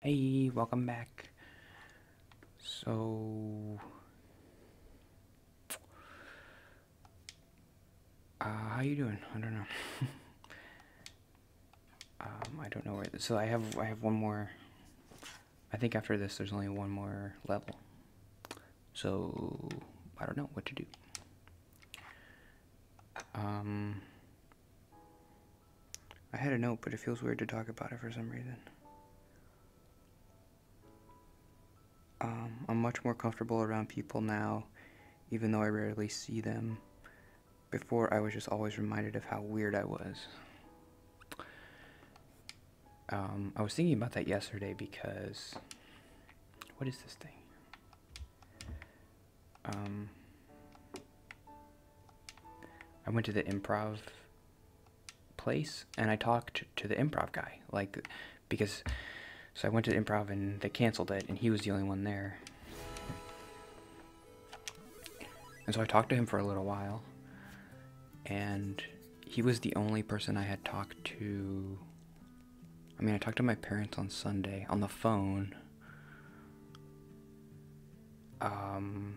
Hey, welcome back. So, how you doing? I don't know. I don't know where. So I have one more. I think after this, there's only one more level. So I don't know what to do. I had a note, but it feels weird to talk about it for some reason. I'm much more comfortable around people now, even though I rarely see them. Before, I was just always reminded of how weird I was. I was thinking about that yesterday because... What is this thing? I went to the improv place, and I talked to the improv guy, because... So I went to the improv, and they canceled it, and he was the only one there. And so I talked to him for a little while, and he was the only person I had talked to. I mean, I talked to my parents on Sunday on the phone. And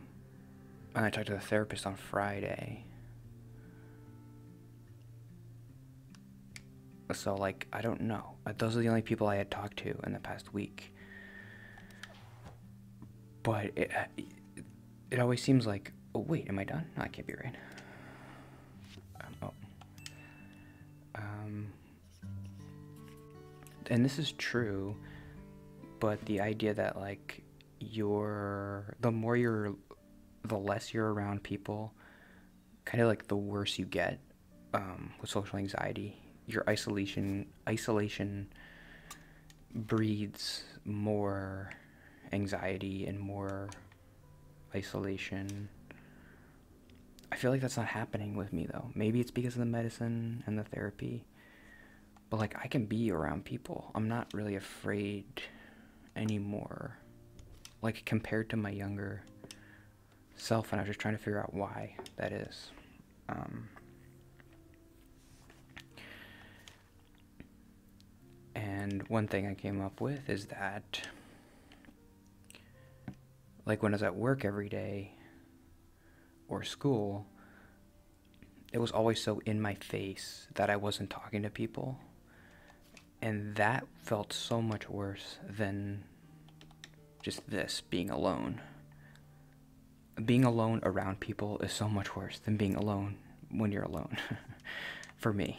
I talked to the therapist on Friday. So, I don't know. Those are the only people I had talked to in the past week. But it always seems like, oh, wait, am I done? No, I can't be right. And this is true, but the idea that, the less you're around people, kind of the worse you get, with social anxiety. Your isolation breeds more anxiety and more isolation. I feel like that's not happening with me, though. Maybe it's because of the medicine and the therapy. But, I can be around people. I'm not really afraid anymore. Compared to my younger self, and I was just trying to figure out why that is. And one thing I came up with is that, when I was at work every day, or school, it was always so in my face that I wasn't talking to people. And that felt so much worse than just this, being alone. Being alone around people is so much worse than being alone when you're alone, for me.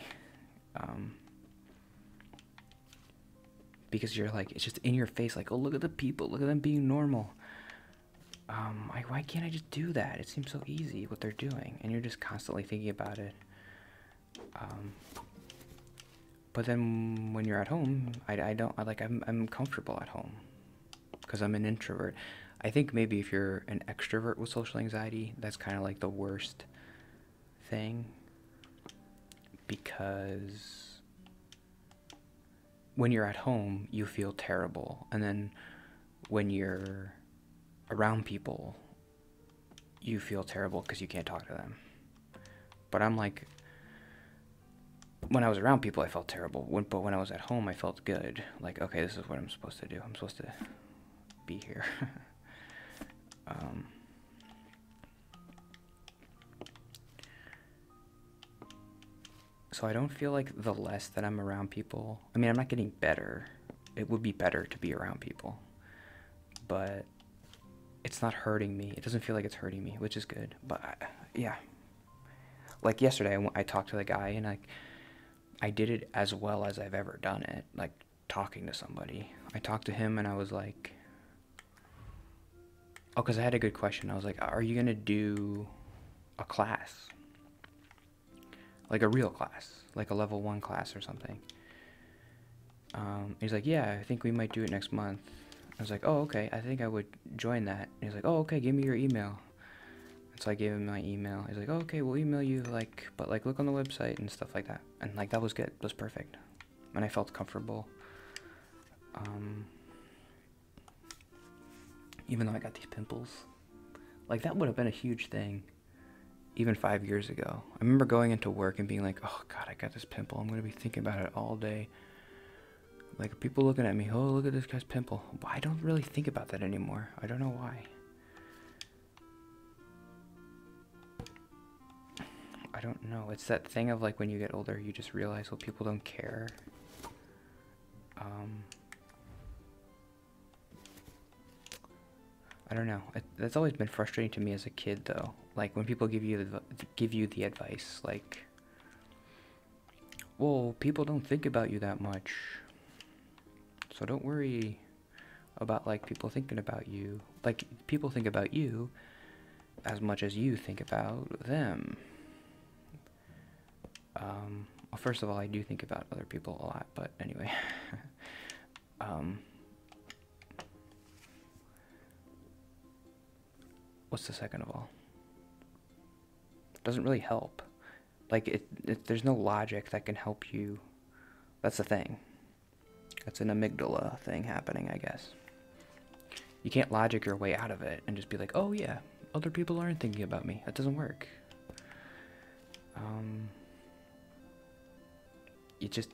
Because you're it's just in your face, oh, look at the people, look at them being normal. Why can't I just do that? It seems so easy what they're doing, and you're just constantly thinking about it. But then when you're at home, I'm comfortable at home because I'm an introvert. I think maybe if you're an extrovert with social anxiety, that's kind of the worst thing, because when you're at home, you feel terrible, and then when you're around people, you feel terrible because you can't talk to them. But I'm when I was around people, I felt terrible. But when I was at home, I felt good. Okay, this is what I'm supposed to do. I'm supposed to be here. So I don't feel like the less that I'm around people... I mean, I'm not getting better. It would be better to be around people. But it's not hurting me. It doesn't feel like it's hurting me, which is good. But, yeah. Yesterday, I talked to the guy, and, I did it as well as I've ever done it, talking to somebody. I talked to him, and I was like... Oh, because I had a good question. I was like, are you going to do a class? A real class. A level 1 class or something. He's like, yeah, I think we might do it next month. I was like, oh, okay, I think I would join that. And he's like, oh, okay, give me your email. And so I gave him my email. He's like, oh, okay, we'll email you, but look on the website and stuff like that. And, that was good. It was perfect. And I felt comfortable. Even though I got these pimples. That would have been a huge thing even 5 years ago. I remember going into work and being like, oh, God, I got this pimple. I'm going to be thinking about it all day. Like, people looking at me, oh, look at this guy's pimple. But I don't really think about that anymore. I don't know why. I don't know. It's that thing of, like, when you get older, you just realize, well, people don't care. I don't know. That's always been frustrating to me as a kid, though. Like, when people give you the advice, like, well, people don't think about you that much, so don't worry about, like, people thinking about you. Like, people think about you as much as you think about them. Well, first of all, I do think about other people a lot, but anyway. What's the second of all? It doesn't really help. Like, there's no logic that can help you. That's the thing. That's an amygdala thing happening, I guess. You can't logic your way out of it and just be like, oh yeah, other people aren't thinking about me. That doesn't work. You just...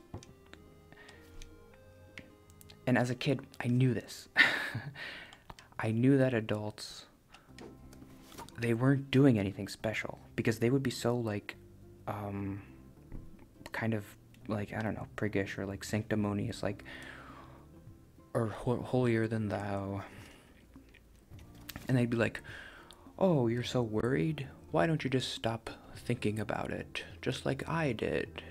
And as a kid, I knew this. I knew that adults, they weren't doing anything special, because they would be so, like, kind of, like, I don't know, priggish or, like, sanctimonious, like, or holier than thou. And they'd be like, oh, you're so worried? Why don't you just stop thinking about it, just like I did?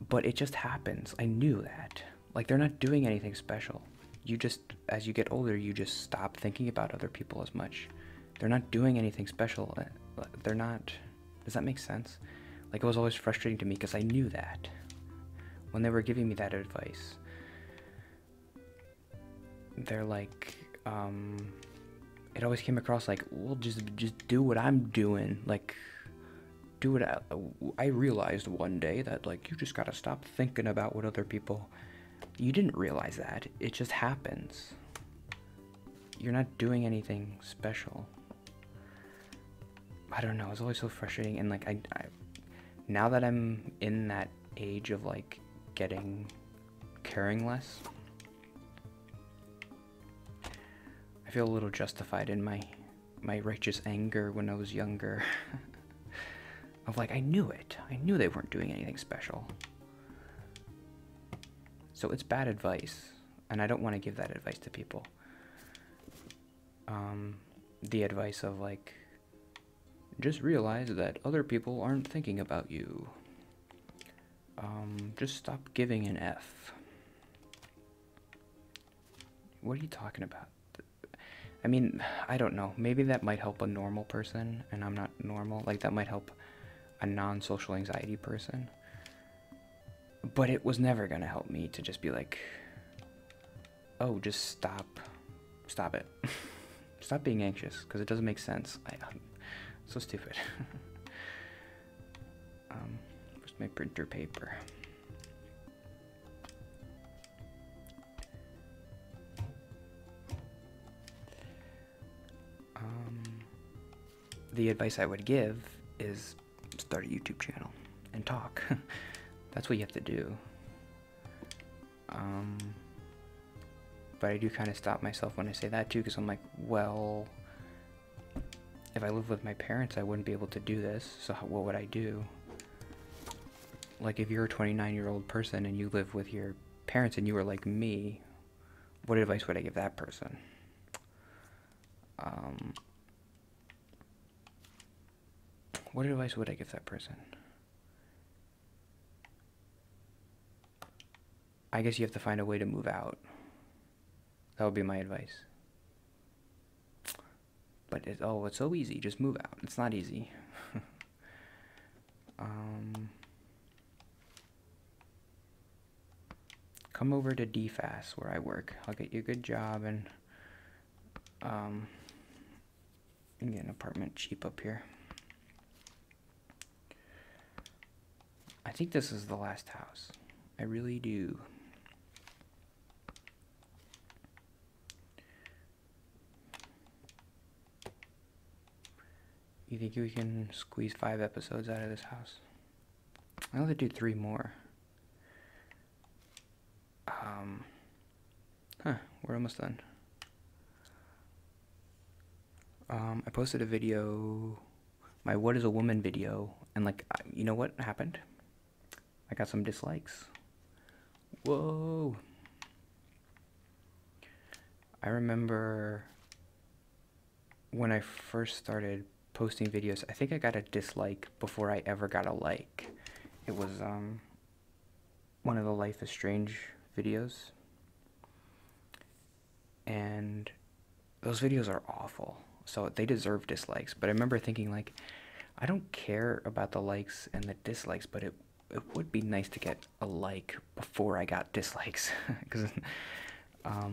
But it just happens. I knew that. Like, they're not doing anything special. You just, as you get older, you just stop thinking about other people as much. They're not doing anything special. They're not... Does that make sense? Like, it was always frustrating to me because I knew that. When they were giving me that advice, they're like, it always came across like, well, just do what I'm doing. Like, do what I realized one day that, like, you just gotta stop thinking about what other people... You didn't realize that. It just happens. You're not doing anything special. I don't know. It's always so frustrating. And, like, I now that I'm in that age of, like, caring less, I feel a little justified in my righteous anger when I was younger. Of, like, I knew it. I knew they weren't doing anything special. So it's bad advice, and I don't want to give that advice to people. The advice of, like, just realize that other people aren't thinking about you. Just stop giving an F. What are you talking about? I mean, I don't know. Maybe that might help a normal person, and I'm not normal. Like, that might help a non-social anxiety person. But it was never gonna help me to just be like, oh, just stop it. Stop being anxious, because it doesn't make sense. I'm so stupid. Where's my printer paper? The advice I would give is start a YouTube channel and talk. That's what you have to do. But I do kind of stop myself when I say that too, because I'm like, well, if I lived with my parents, I wouldn't be able to do this, so what would I do? Like, if you're a 29-year-old person and you live with your parents and you were like me, what advice would I give that person? What advice would I give that person? I guess you have to find a way to move out. That would be my advice. But it's so easy. Just move out. It's not easy. Come over to DFAS where I work. I'll get you a good job and you can get an apartment cheap up here. I think this is the last house. I really do. You think we can squeeze 5 episodes out of this house? I'll have to do 3 more. We're almost done. I posted a video, my What is a Woman video, and like, you know what happened? I got some dislikes. Whoa. I remember when I first started posting videos, I think I got a dislike before I ever got a like. It was one of the Life is Strange videos. And those videos are awful. So they deserve dislikes. But I remember thinking, like, I don't care about the likes and the dislikes, but it would be nice to get a like before I got dislikes. Because,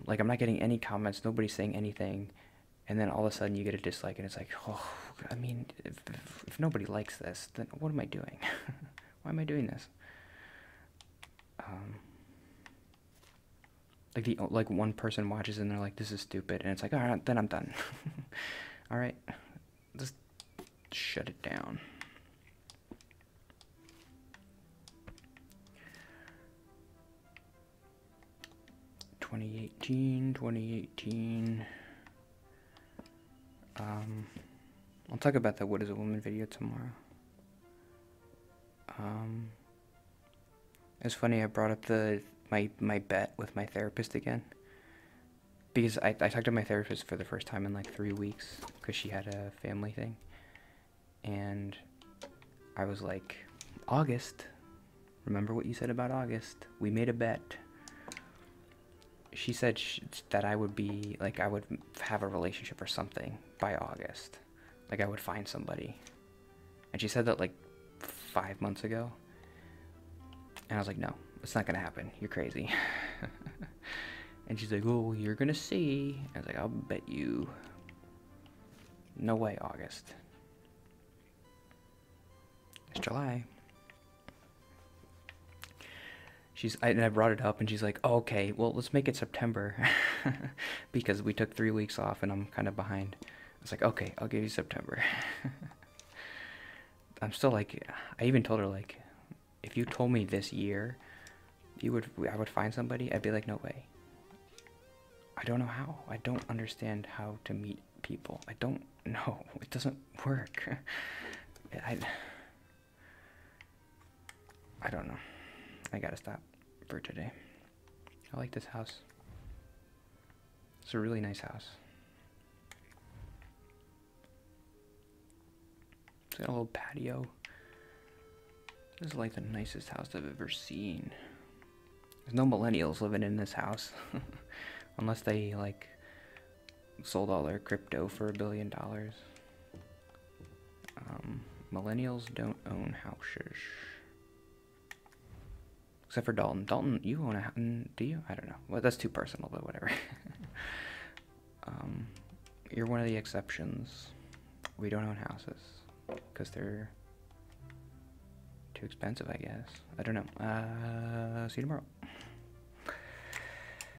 like, I'm not getting any comments, nobody's saying anything, and then all of a sudden you get a dislike, and it's like, oh, I mean, if nobody likes this, then what am I doing? Why am I doing this? Like one person watches and they're like, this is stupid, and it's like, all right, then I'm done. All right, just shut it down. '18. I'll talk about the What is a Woman video tomorrow. It's funny, I brought up my bet with my therapist again, because I talked to my therapist for the first time in like 3 weeks, because she had a family thing, and I was like, August, remember what you said about August? We made a bet. She said that I would be, like, I would have a relationship or something by August. Like, I would find somebody. And she said that, like, 5 months ago. And I was like, no, it's not gonna happen. You're crazy. And she's like, oh, you're gonna see. I was like, I'll bet you. No way, August. It's July. And I brought it up, and she's like, oh, okay, well, let's make it September. Because we took 3 weeks off, and I'm kind of behind. I was like, okay, I'll give you September. I'm still like, I even told her, like, if you told me this year, I would find somebody, I'd be like, no way. I don't know how. I don't understand how to meet people. I don't know. It doesn't work. I don't know. I gotta stop for today. I like this house. It's a really nice house. It's got a little patio. This is like the nicest house I've ever seen. There's no millennials living in this house. Unless they, like, sold all their crypto for $1 billion. Millennials don't own houses. Except for Dalton. Dalton, you own a house, do you? I don't know. Well, that's too personal, but whatever. You're one of the exceptions. We don't own houses. Because they're too expensive, I guess. I don't know. See you tomorrow.